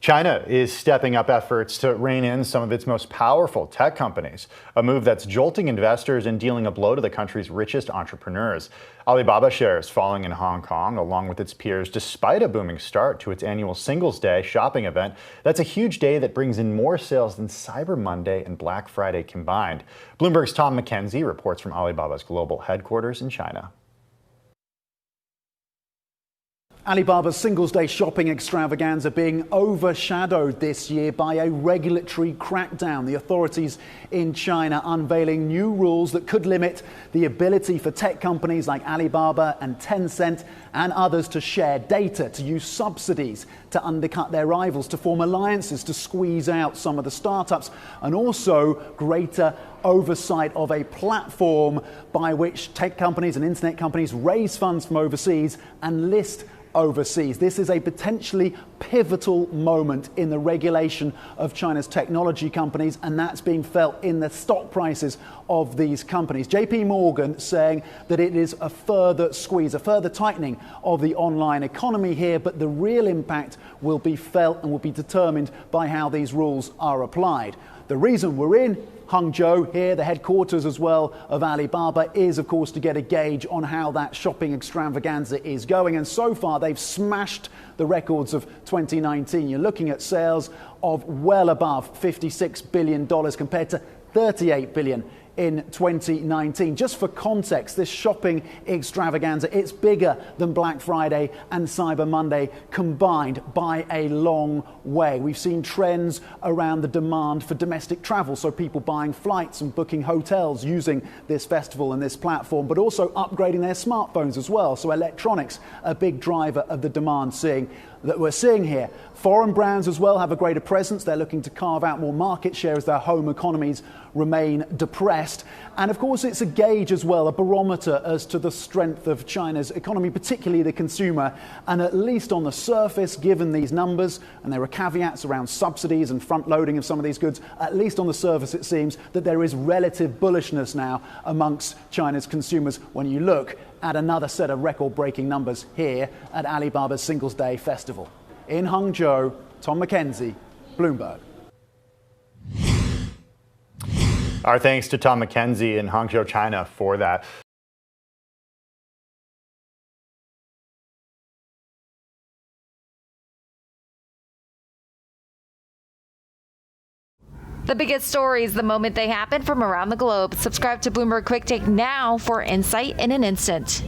China is stepping up efforts to rein in some of its most powerful tech companies, a move that's jolting investors and dealing a blow to the country's richest entrepreneurs. Alibaba shares falling in Hong Kong along with its peers despite a booming start to its annual Singles' Day shopping event. That's a huge day that brings in more sales than Cyber Monday and Black Friday combined. Bloomberg's Tom McKenzie reports from Alibaba's global headquarters in China. Alibaba's Singles' Day shopping extravaganza being overshadowed this year by a regulatory crackdown. The authorities in China unveiling new rules that could limit the ability for tech companies like Alibaba and Tencent and others to share data, to use subsidies to undercut their rivals, to form alliances, to squeeze out some of the startups, and also greater oversight of a platform by which tech companies and internet companies raise funds from overseas and list overseas. This is a potentially pivotal moment in the regulation of China's technology companies, and that's being felt in the stock prices of these companies. JP Morgan saying that it is a further squeeze, a further tightening of the online economy here, but the real impact will be felt and will be determined by how these rules are applied. The reason we're in Hangzhou here, the headquarters as well of Alibaba, is of course to get a gauge on how that shopping extravaganza is going. And so far they've smashed the records of 2019. You're looking at sales of well above $56 billion compared to $38 billion in 2019. Just for context, this shopping extravaganza, it's bigger than Black Friday and Cyber Monday combined by a long way. We've seen trends around the demand for domestic travel, so people buying flights and booking hotels using this festival and this platform, but also upgrading their smartphones as well. So electronics, a big driver of the demand that we're seeing here. Foreign brands as well have a greater presence. They're looking to carve out more market share as their home economies remain depressed. And of course, it's a gauge as well, a barometer as to the strength of China's economy, particularly the consumer. And at least on the surface, given these numbers, and there are caveats around subsidies and front loading of some of these goods, at least on the surface, it seems that there is relative bullishness now amongst China's consumers when you look at another set of record-breaking numbers here at Alibaba's Singles' Day festival. In Hangzhou, Tom McKenzie, Bloomberg. Our thanks to Tom McKenzie in Hangzhou, China for that. The biggest stories the moment they happen from around the globe. Subscribe to Bloomberg Quick Take now for insight in an instant.